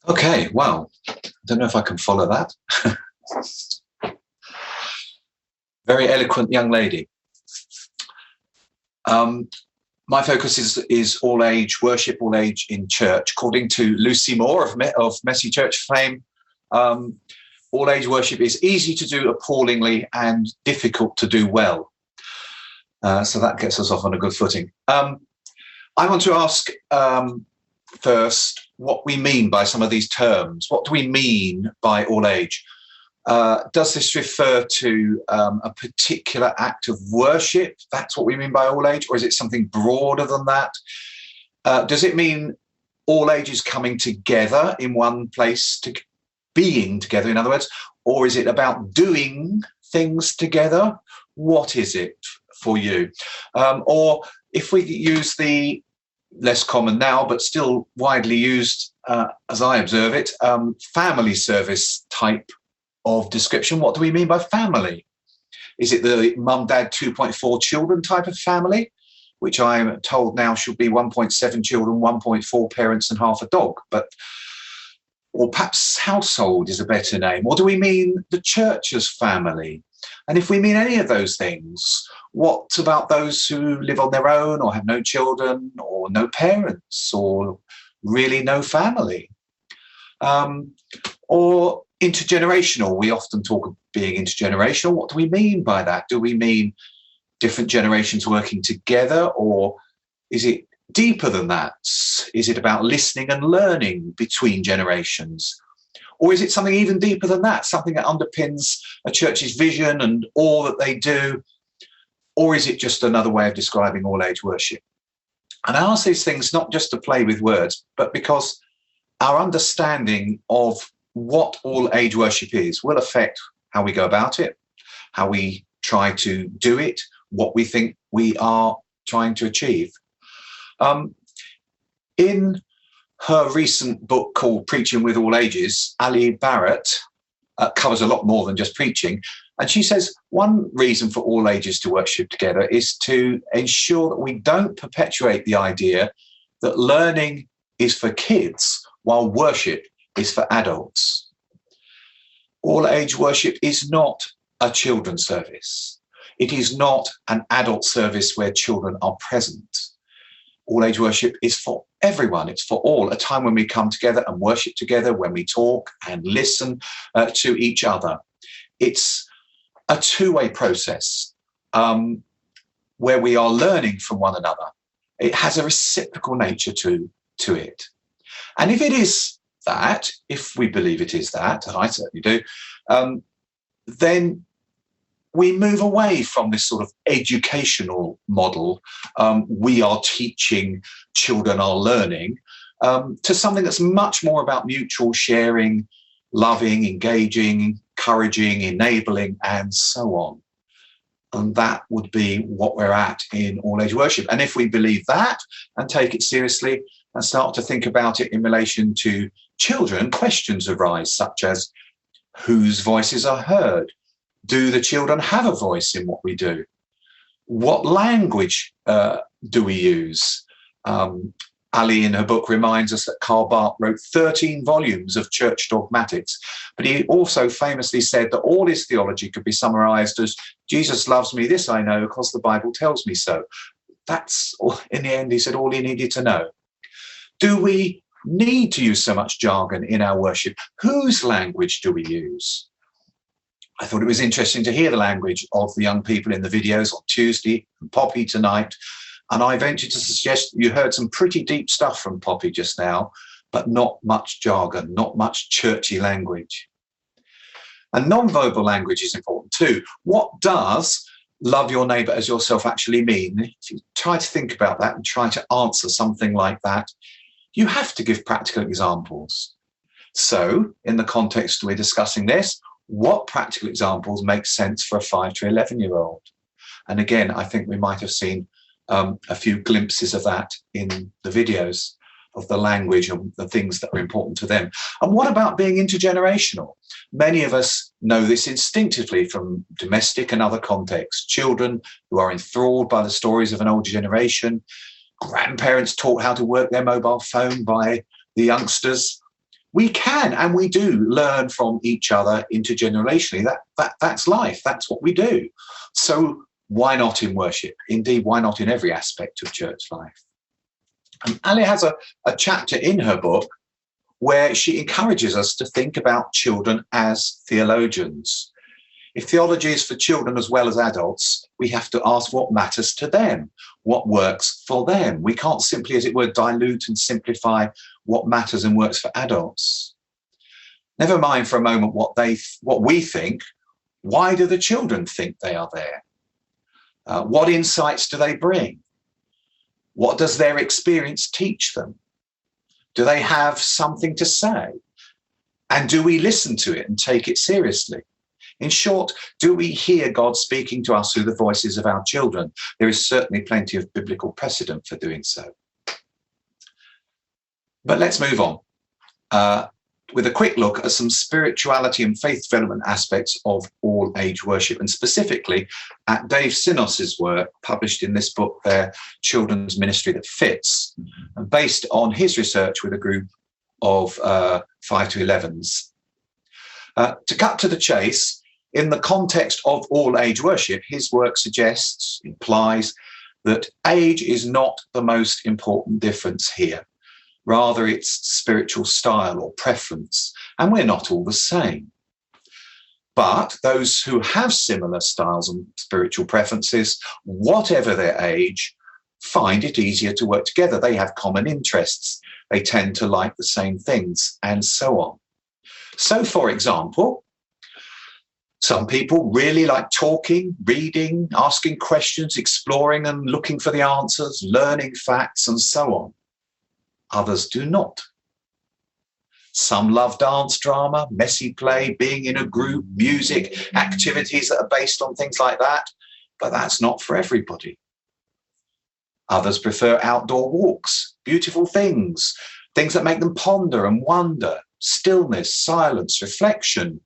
Okay, well, I don't know if I can follow that. Very eloquent young lady. My focus is all age worship, all age in church. According to Lucy Moore of Messy Church fame, all age worship is easy to do appallingly and difficult to do well. So that gets us off on a good footing. I want to ask first what we mean by some of these terms. What do we mean by all age? Does this refer to a particular act of worship? That's what we mean by all age, or is it something broader than that? Does it mean all ages coming together in one place, being together, in other words, or is it about doing things together? What is it for you? Or if we use the less common now, but still widely used, as I observe it, family service type of description. What do we mean by family? Is it the mum, dad, 2.4 children type of family, which I'm told now should be 1.7 children, 1.4 parents and half a dog? Or perhaps household is a better name. Or do we mean the church as family? And if we mean any of those things, what about those who live on their own or have no children or no parents or really no family? Or intergenerational. We often talk of being intergenerational. What do we mean by that? Do we mean different generations working together, or is it deeper than that? Is it about listening and learning between generations? Or is it something even deeper than that, something that underpins a church's vision and all that they do? Or is it just another way of describing all age worship? And I ask these things not just to play with words, but because our understanding of what all age worship is will affect how we go about it, how we try to do it, what we think we are trying to achieve. In her recent book called Preaching with All Ages, Ali Barrett covers a lot more than just preaching. And she says one reason for all ages to worship together is to ensure that we don't perpetuate the idea that learning is for kids while worship is for adults. All age worship is not a children's service. It is not an adult service where children are present. All age worship is for everyone. It's for all, a time when we come together and worship together, when we talk and listen to each other. It's a two-way process where we are learning from one another. It has a reciprocal nature to it. And if it is that, if we believe it is that, and I certainly do, then we move away from this sort of educational model, we are teaching, children are learning, to something that's much more about mutual sharing, loving, engaging, encouraging, enabling, and so on. And that would be what we're at in all age worship. And if we believe that and take it seriously and start to think about it in relation to children, questions arise such as, whose voices are heard? Do the children have a voice in what we do? What language do we use? Ali, in her book, reminds us that Karl Barth wrote 13 volumes of church dogmatics, but he also famously said that all his theology could be summarized as, Jesus loves me, this I know, because the Bible tells me so. That's, in the end, he said, all he needed to know. Do we need to use so much jargon in our worship? Whose language do we use? I thought it was interesting to hear the language of the young people in the videos on Tuesday and Poppy tonight. And I venture to suggest you heard some pretty deep stuff from Poppy just now, but not much jargon, not much churchy language. And non-verbal language is important too. What does love your neighbour as yourself actually mean? If you try to think about that and try to answer something like that, you have to give practical examples. So in the context we're discussing this, what practical examples make sense for a 5 to 11-year-old? And again, I think we might have seen a few glimpses of that in the videos of the language and the things that are important to them. And what about being intergenerational? Many of us know this instinctively from domestic and other contexts. Children who are enthralled by the stories of an older generation, grandparents taught how to work their mobile phone by the youngsters, we can and we do learn from each other intergenerationally. That's life. That's what we do. So why not in worship? Indeed, why not in every aspect of church life? And Ali has a chapter in her book where she encourages us to think about children as theologians. If theology is for children as well as adults, we have to ask what matters to them, what works for them. We can't simply, as it were, dilute and simplify what matters and works for adults. Never mind for a moment what we think. Why do the children think they are there? What insights do they bring? What does their experience teach them? Do they have something to say? And do we listen to it and take it seriously? In short, do we hear God speaking to us through the voices of our children? There is certainly plenty of biblical precedent for doing so. But let's move on with a quick look at some spirituality and faith development aspects of all-age worship, and specifically at Dave Sinos's work published in this book, their Children's Ministry That Fits, and based on his research with a group of 5 to 11s. To cut to the chase, in the context of all-age worship, his work implies that age is not the most important difference here. Rather, it's spiritual style or preference, and we're not all the same. But those who have similar styles and spiritual preferences, whatever their age, find it easier to work together. They have common interests. They tend to like the same things, and so on. So, for example, some people really like talking, reading, asking questions, exploring and looking for the answers, learning facts, and so on. Others do not. Some love dance, drama, messy play, being in a group, music, activities that are based on things like that, but that's not for everybody. Others prefer outdoor walks, beautiful things, things that make them ponder and wonder, stillness, silence, reflection.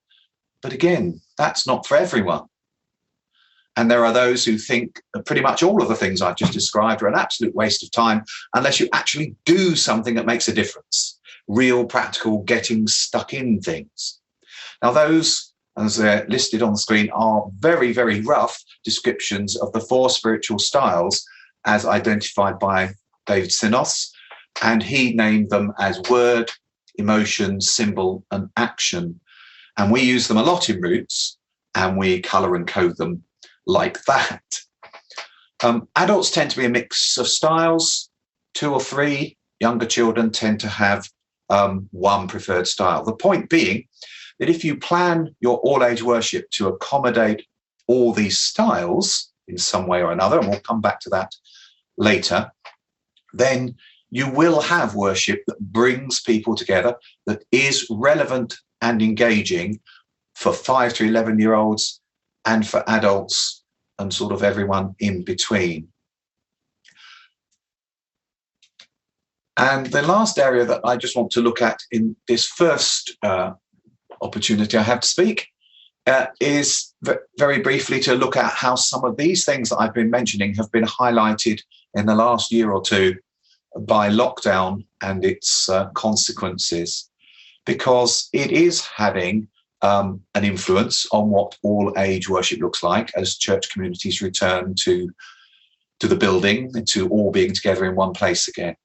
But again, that's not for everyone. And there are those who think that pretty much all of the things I've just described are an absolute waste of time unless you actually do something that makes a difference. Real, practical, getting stuck in things. Now those, as they're listed on the screen, are very, very rough descriptions of the 4 spiritual styles as identified by David Sinos, and he named them as word, emotion, symbol, and action. And we use them a lot in Roots, and we colour and code them like that. Adults tend to be a mix of styles, 2 or 3. Younger children tend to have one preferred style. The point being that if you plan your all-age worship to accommodate all these styles in some way or another, and we'll come back to that later, then you will have worship that brings people together, that is relevant and engaging for 5 to 11-year-olds and for adults and sort of everyone in between. And the last area that I just want to look at in this first opportunity I have to speak is very briefly to look at how some of these things that I've been mentioning have been highlighted in the last year or two by lockdown and its consequences, because it is having an influence on what all-age worship looks like as church communities return to the building and to all being together in one place again.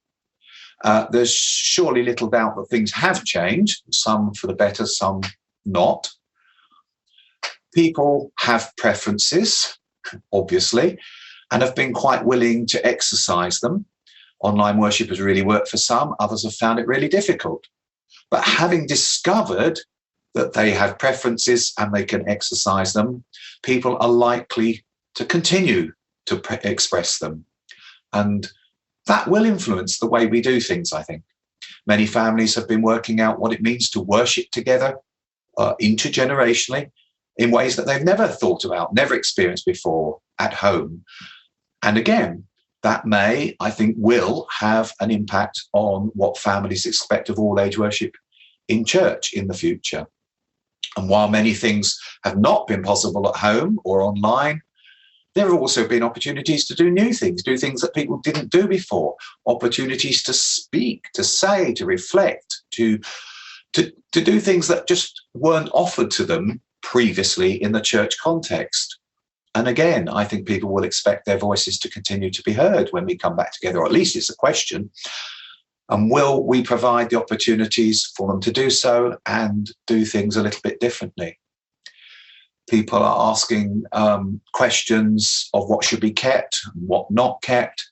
There's surely little doubt that things have changed, some for the better, some not. People have preferences, obviously, and have been quite willing to exercise them. Online worship has really worked for some, others have found it really difficult. But having discovered that they have preferences and they can exercise them, people are likely to continue to express them. And that will influence the way we do things, I think. Many families have been working out what it means to worship together intergenerationally in ways that they've never thought about, never experienced before at home. And again, that may, I think, will have an impact on what families expect of all-age worship in church in the future. And while many things have not been possible at home or online, there have also been opportunities to do new things, do things that people didn't do before, opportunities to speak, to say, to reflect, to to do things that just weren't offered to them previously in the church context. And again, I think people will expect their voices to continue to be heard when we come back together, or at least it's a question. And will we provide the opportunities for them to do so and do things a little bit differently? People are asking questions of what should be kept, what not kept,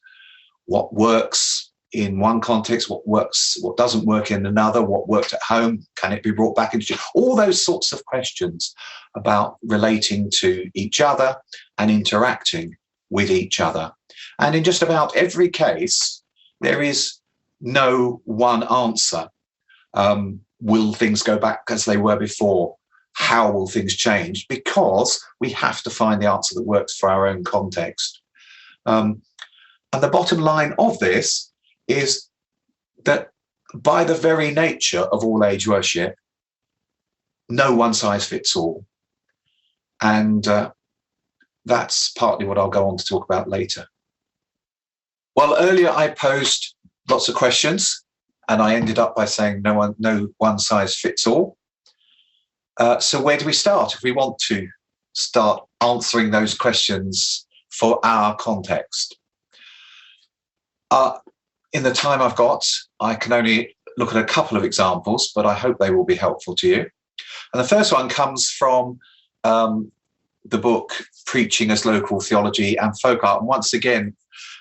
what works in one context, what doesn't work in another, what worked at home, can it be brought back into all those sorts of questions about relating to each other and interacting with each other. And in just about every case, there is no one answer. Will things go back as they were before? How will things change? Because we have to find the answer that works for our own context. And the bottom line of this is that by the very nature of all age worship, no one size fits all. And that's partly what I'll go on to talk about later. Well, earlier I posed lots of questions and I ended up by saying no one size fits all. So where do we start if we want to start answering those questions for our context? In the time I've got, I can only look at a couple of examples, but I hope they will be helpful to you. And the first one comes from the book Preaching as Local Theology and Folk Art. And once again,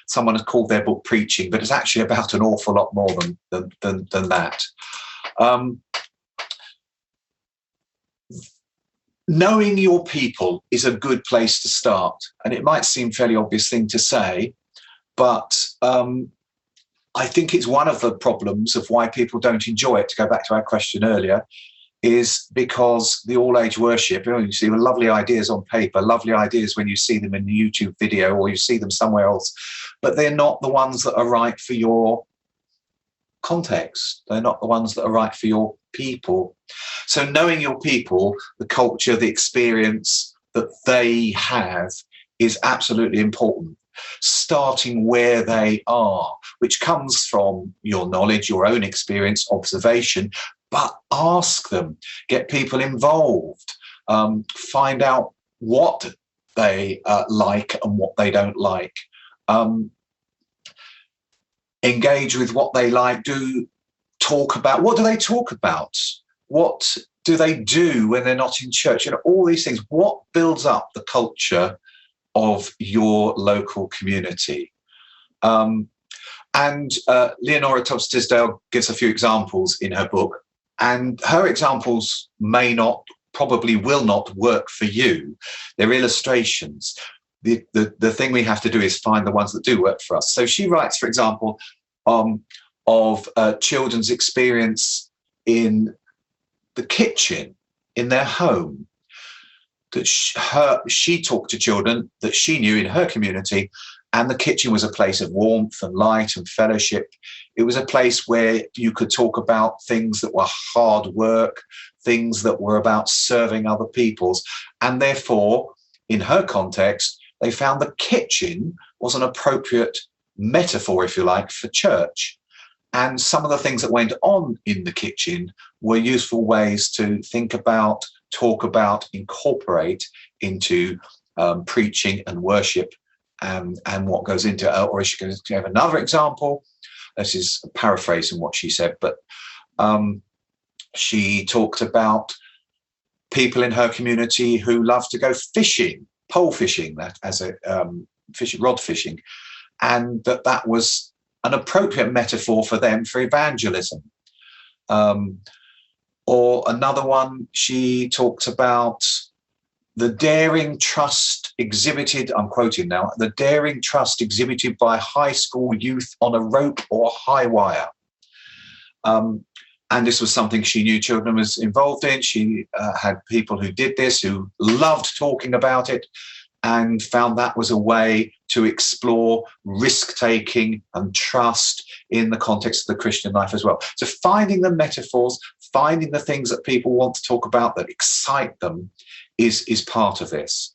someone has called their book Preaching, but it's actually about an awful lot more than that. Knowing your people is a good place to start. And it might seem a fairly obvious thing to say, but I think it's one of the problems of why people don't enjoy it, to go back to our question earlier, is because the all-age worship, you see lovely ideas on paper, lovely ideas when you see them in a YouTube video or you see them somewhere else, but they're not the ones that are right for your context. They're not the ones that are right for your people. So knowing your people, the culture, the experience that they have is absolutely important. Starting where they are, which comes from your knowledge, your own experience, observation, but ask them, get people involved, find out what they like and what they don't like, engage with what they like, talk about, what do they talk about? What do they do when they're not in church? All these things, what builds up the culture of your local community. And Leonora Tubbs Tisdale gives a few examples in her book, and her examples probably will not work for you. They're illustrations. The thing we have to do is find the ones that do work for us. So she writes, for example, of children's experience in the kitchen, in their home. That she talked to children that she knew in her community, and the kitchen was a place of warmth and light and fellowship. It was a place where you could talk about things that were hard work, things that were about serving other peoples. And therefore, in her context, they found the kitchen was an appropriate metaphor, if you like, for church. And some of the things that went on in the kitchen were useful ways to think about, talk about, incorporate into preaching and worship and what goes into it. Or is she going to have another example? This is paraphrasing what she said, but she talked about people in her community who love to go fishing, pole fishing, that as a rod fishing, and that was an appropriate metaphor for them for evangelism. Or another one, she talked about the daring trust exhibited, I'm quoting now, the daring trust exhibited by high school youth on a rope or high wire. And this was something she knew children was involved in. She had people who did this, who loved talking about it, and found that was a way to explore risk-taking and trust in the context of the Christian life as well. So finding the metaphors, finding the things that people want to talk about that excite them is part of this.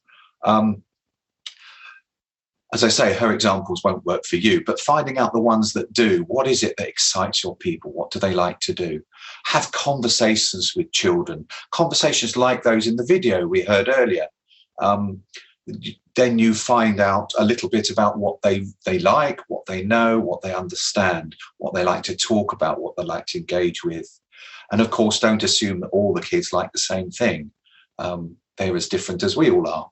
as I say, her examples won't work for you, but finding out the ones that do. What is it that excites your people? What do they like to do? Have conversations with children, conversations like those in the video we heard earlier. Then you find out a little bit about what they like, what they know, what they understand, what they like to talk about, what they like to engage with. And of course, don't assume that all the kids like the same thing. They're as different as we all are.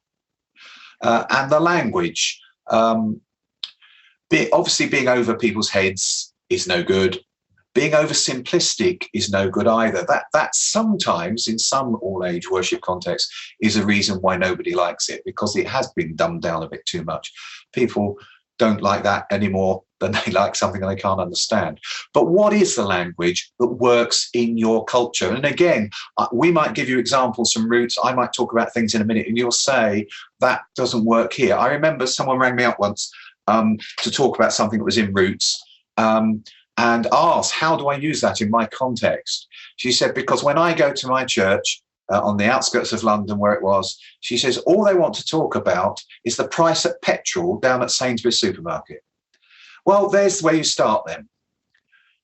And the language. Obviously, being over people's heads is no good. Being over simplistic is no good either. That sometimes, in some all-age worship contexts, is a reason why nobody likes it, because it has been dumbed down a bit too much. People don't like that anymore than they like something they can't understand. But what is the language that works in your culture? And again, we might give you examples from Roots. I might talk about things in a minute, and you'll say, that doesn't work here. I remember someone rang me up once to talk about something that was in Roots, and asked, how do I use that in my context? She said, because when I go to my church on the outskirts of London, where it was, she says, all they want to talk about is the price of petrol down at Sainsbury's supermarket. Well, there's where you start then.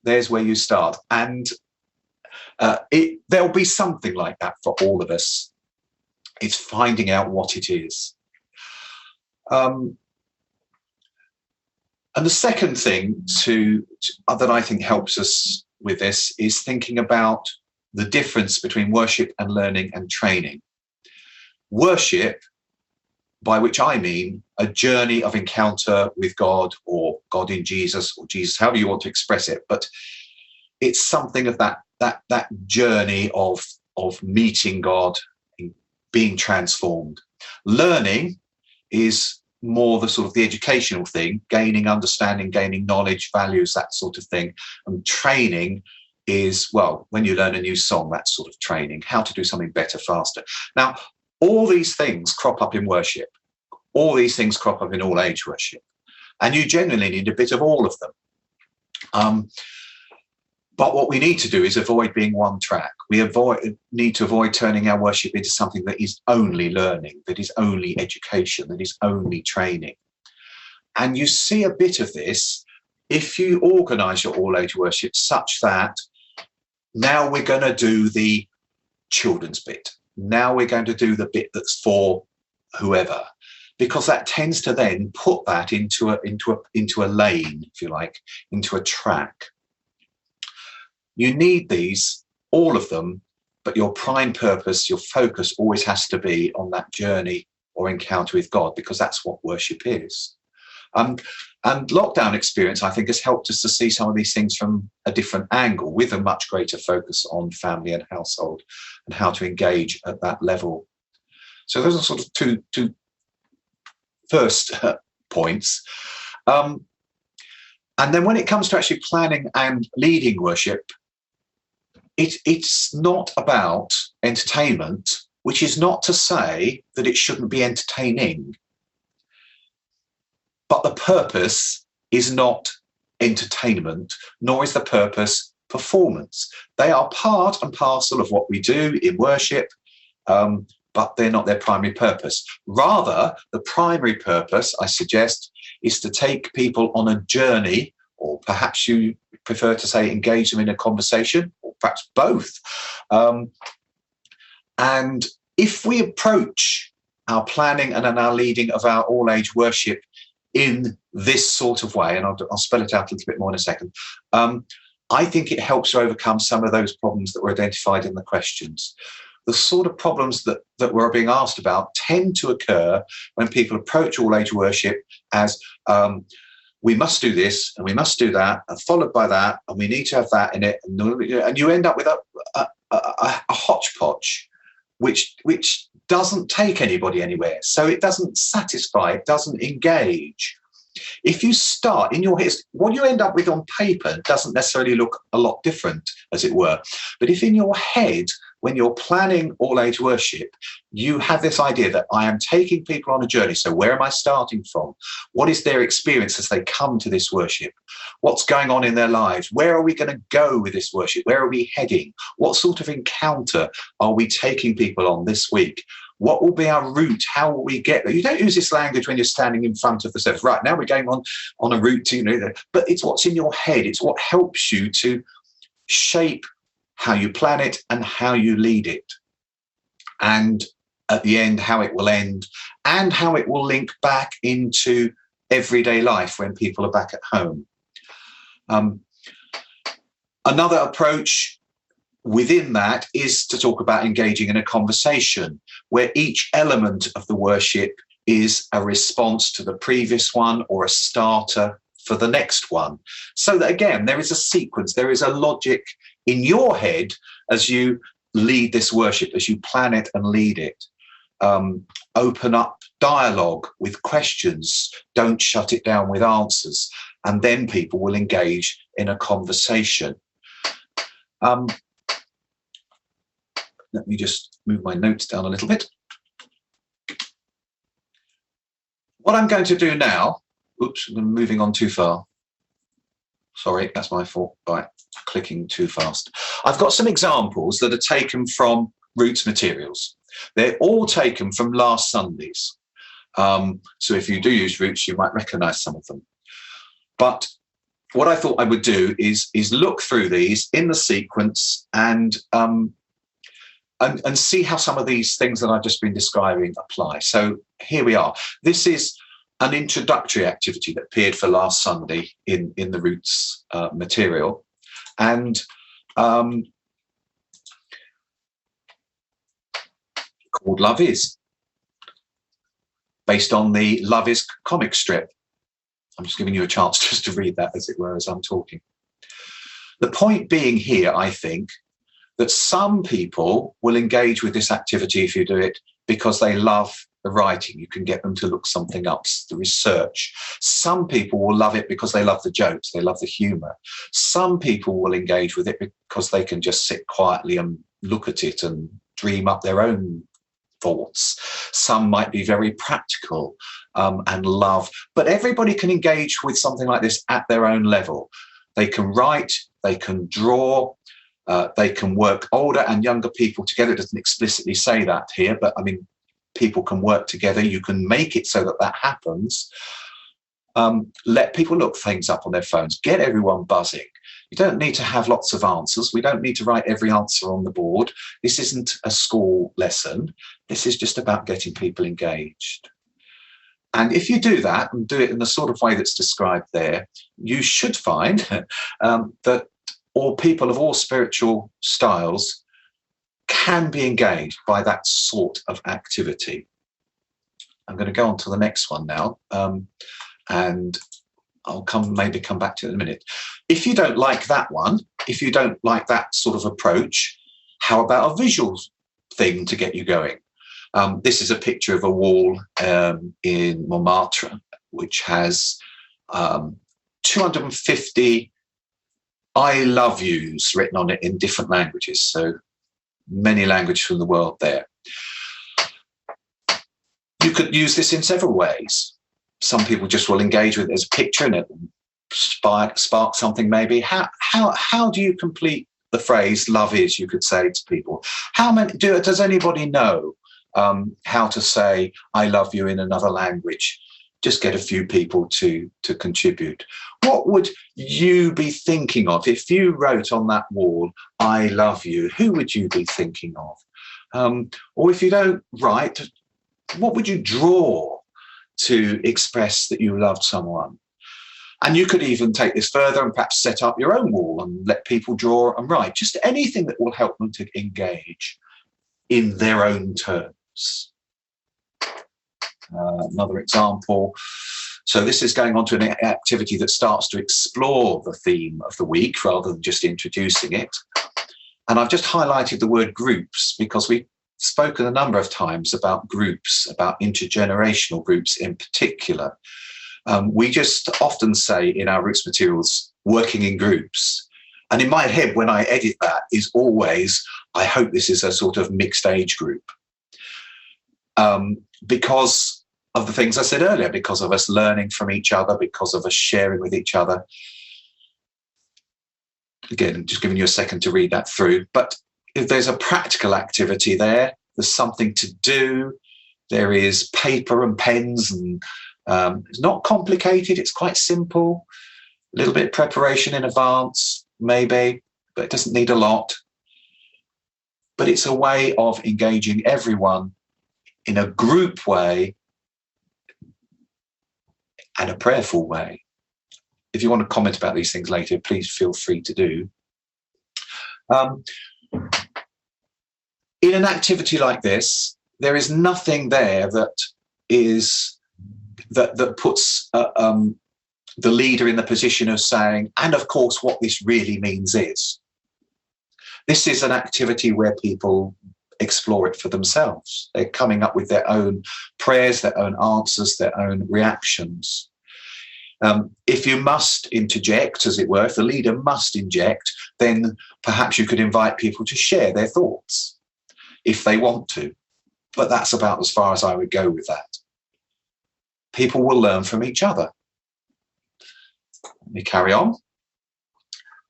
There's where you start. And there'll be something like that for all of us. It's finding out what it is. And the second thing that I think helps us with this is thinking about the difference between worship and learning and training. Worship, by which I mean a journey of encounter with God, or God in Jesus, or Jesus, however you want to express it, but it's something of that journey of meeting God, being transformed. Learning is more the sort of the educational thing, gaining understanding, gaining knowledge, values, that sort of thing. And training is, well, when you learn a new song, that sort of training, how to do something better, faster. Now, all these things crop up in worship. All these things crop up in all age worship. And you generally need a bit of all of them. But what we need to do is avoid being one track. We need to avoid turning our worship into something that is only learning, that is only education, that is only training. And you see a bit of this if you organise your all-age worship such that now we're going to do the children's bit. Now we're going to do the bit that's for whoever, because that tends to then put that into a lane, if you like, into a track. You need these, all of them, but your prime purpose, your focus always has to be on that journey or encounter with God, because that's what worship is. And lockdown experience, I think, has helped us to see some of these things from a different angle, with a much greater focus on family and household and how to engage at that level. So those are sort of two first points. And then when it comes to actually planning and leading worship, it's not about entertainment, which is not to say that it shouldn't be entertaining. But the purpose is not entertainment, nor is the purpose performance. They are part and parcel of what we do in worship, but they're not their primary purpose. Rather, the primary purpose, I suggest, is to take people on a journey, or perhaps you prefer to say engage them in a conversation, or perhaps both. And if we approach our planning and our leading of our all-age worship in this sort of way, and I'll spell it out a little bit more in a second, I think it helps to overcome some of those problems that were identified in the questions. The sort of problems that we're being asked about tend to occur when people approach all-age worship as we must do this and we must do that, and followed by that, and we need to have that in it, and you end up with a hodgepodge, which doesn't take anybody anywhere. So it doesn't satisfy, it doesn't engage. If you start in your head, what you end up with on paper doesn't necessarily look a lot different, as it were. But if in your head when you're planning all age worship, you have this idea that I am taking people on a journey. So where am I starting from? What is their experience as they come to this worship? What's going on in their lives? Where are we going to go with this worship? Where are we heading? What sort of encounter are we taking people on this week? What will be our route? How will we get there? You don't use this language when you're standing in front of the service. Right, now we're going on a route to, but it's what's in your head. It's what helps you to shape how you plan it and how you lead it. And at the end, how it will end and how it will link back into everyday life when people are back at home. Another approach within that is to talk about engaging in a conversation where each element of the worship is a response to the previous one or a starter for the next one. So that, again, there is a sequence, there is a logic in your head as you lead this worship, as you plan it and lead it. Open up dialogue with questions. Don't shut it down with answers. And then people will engage in a conversation. Let me just move my notes down a little bit. What I'm going to do now, oops, I'm moving on too far. Sorry, that's my fault by clicking too fast. I've got some examples that are taken from Roots materials. They're all taken from last Sundays. So if you do use Roots, you might recognize some of them. But what I thought I would do is look through these in the sequence and see how some of these things that I've just been describing apply. So here we are. This is an introductory activity that appeared for last Sunday in the Roots material. And called Love Is, based on the Love Is comic strip. I'm just giving you a chance just to read that, as it were, as I'm talking. The point being here, I think, that some people will engage with this activity if you do it because they love the writing. You can get them to look something up, the research. Some people will love it because they love the jokes, they love the humour. Some people will engage with it because they can just sit quietly and look at it and dream up their own thoughts. Some might be very practical and love, but everybody can engage with something like this at their own level. They can write, they can draw, they can work older and younger people together. It doesn't explicitly say that here, but I mean, people can work together. You can make it so that that happens. Let people look things up on their phones. Get everyone buzzing. You don't need to have lots of answers. We don't need to write every answer on the board. This isn't a school lesson. This is just about getting people engaged. And if you do that and do it in the sort of way that's described there, you should find that all people of all spiritual styles can be engaged by that sort of activity. I'm going to go on to the next one now, and I'll maybe come back to it in a minute. If you don't like that one, if you don't like that sort of approach, how about a visual thing to get you going? This is a picture of a wall in Montmartre, which has 250 I love yous written on it in different languages. So many languages from the world there. You could use this in several ways. Some people just will engage with it as a picture and it spark something maybe. How do you complete the phrase love is, you could say to people? Does anybody know how to say I love you in another language? Just get a few people to contribute. What would you be thinking of if you wrote on that wall, I love you? Who would you be thinking of? Or if you don't write, what would you draw to express that you loved someone? And you could even take this further and perhaps set up your own wall and let people draw and write. Just anything that will help them to engage in their own terms. Another example. So this is going on to an activity that starts to explore the theme of the week rather than just introducing it. And I've just highlighted the word groups because we've spoken a number of times about groups, about intergenerational groups in particular. We just often say in our Roots materials, working in groups. And in my head, when I edit that, is always, I hope this is a sort of mixed age group. Because of the things I said earlier, because of us learning from each other, because of us sharing with each other. Again, just giving you a second to read that through. But if there's a practical activity there, there's something to do, there is paper and pens, and it's not complicated, it's quite simple. A little bit of preparation in advance, maybe, but it doesn't need a lot. But it's a way of engaging everyone in a group way and a prayerful way. If you want to comment about these things later, please feel free to do. In an activity like this, there is nothing there that puts the leader in the position of saying, and of course, what this really means is. This is an activity where people explore it for themselves. They're coming up with their own prayers, their own answers, their own reactions. If you must interject, as it were, if the leader must inject, then perhaps you could invite people to share their thoughts if they want to. But that's about as far as I would go with that. People will learn from each other. Let me carry on.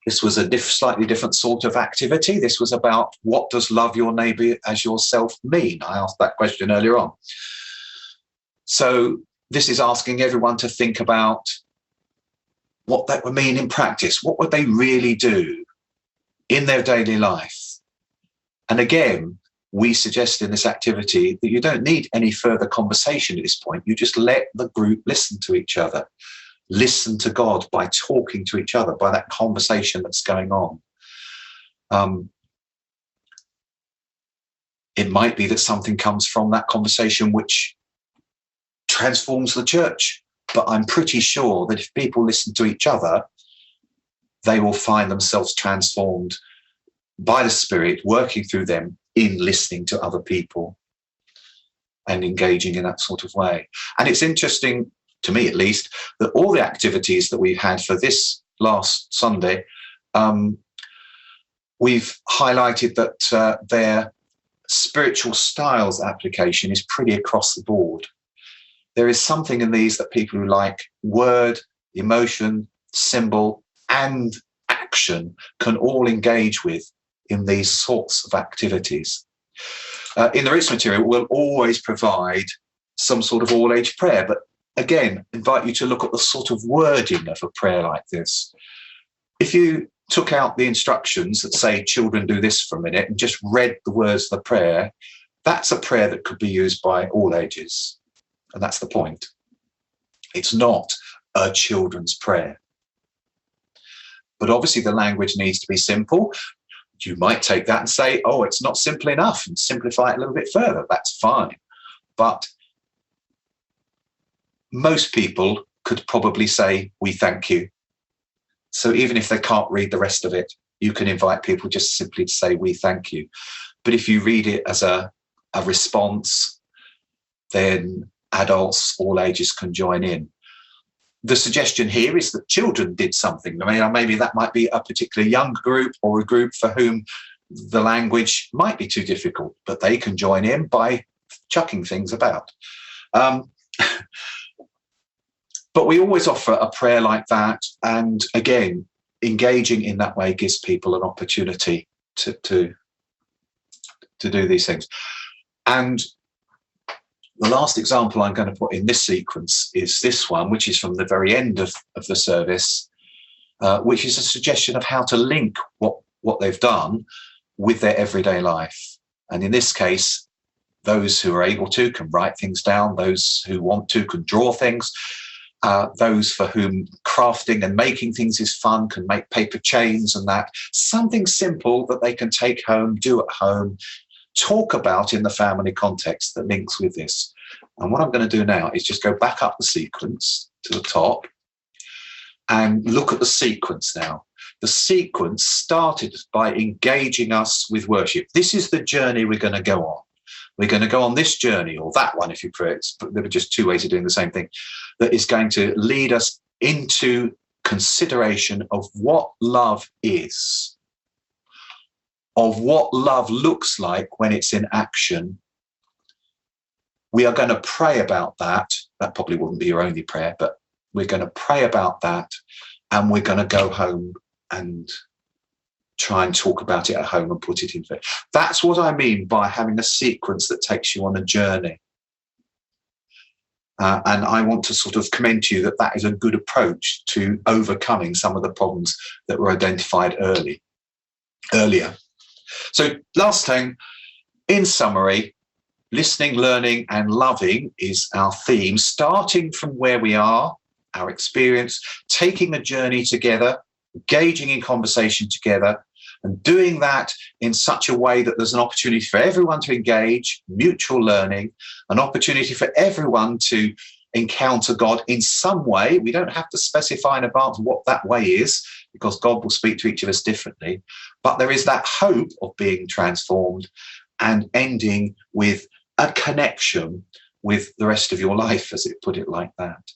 This was a slightly different sort of activity. This was about, what does love your neighbour as yourself mean? I asked that question earlier on. So this is asking everyone to think about what that would mean in practice. What would they really do in their daily life? And again, we suggest in this activity that you don't need any further conversation at this point. You just let the group listen to each other. Listen to God by talking to each other, by that conversation that's going on. It might be that something comes from that conversation which transforms the church, but I'm pretty sure that if people listen to each other, they will find themselves transformed by the Spirit working through them in listening to other people and engaging in that sort of way. And it's interesting, to me at least, that all the activities that we've had for this last Sunday, we've highlighted that their spiritual styles application is pretty across the board. There is something in these that people who like word, emotion, symbol, and action can all engage with in these sorts of activities. In the resource material, we'll always provide some sort of all-age prayer, but again, invite you to look at the sort of wording of a prayer like this. If you took out the instructions that say children do this for a minute and just read the words of the prayer, that's a prayer that could be used by all ages. And that's the point. It's not a children's prayer. But obviously the language needs to be simple. You might take that and say, oh, it's not simple enough, and simplify it a little bit further. That's fine. But most people could probably say, we thank you. So even if they can't read the rest of it, you can invite people just simply to say, we thank you. But if you read it as a response, then adults, all ages can join in. The suggestion here is that children did something. I mean, maybe that might be a particularly young group or a group for whom the language might be too difficult, but they can join in by chucking things about. But we always offer a prayer like that. And again, engaging in that way gives people an opportunity to do these things. And the last example I'm going to put in this sequence is this one, which is from the very end of the service, which is a suggestion of how to link what they've done with their everyday life. And in this case, those who are able to can write things down. Those who want to can draw things. Those for whom crafting and making things is fun can make paper chains and that. Something simple that they can take home, do at home, talk about in the family context that links with this. And what I'm going to do now is just go back up the sequence to the top and look at the sequence now. The sequence started by engaging us with worship. This is the journey we're going to go on. We're going to go on this journey, or that one if you prefer. There are just two ways of doing the same thing, that is going to lead us into consideration of what love is, of what love looks like when it's in action. We are going to pray about that. That probably wouldn't be your only prayer, but we're going to pray about that, and we're going to go home and try and talk about it at home and put it in faith. That's what I mean by having a sequence that takes you on a journey. And I want to sort of commend to you that that is a good approach to overcoming some of the problems that were identified earlier. So last thing, in summary, listening, learning, and loving is our theme, starting from where we are, our experience, taking a journey together, engaging in conversation together, and doing that in such a way that there's an opportunity for everyone to engage, mutual learning, an opportunity for everyone to encounter God in some way. We don't have to specify in advance what that way is, because God will speak to each of us differently. But there is that hope of being transformed and ending with a connection with the rest of your life, as it put it like that.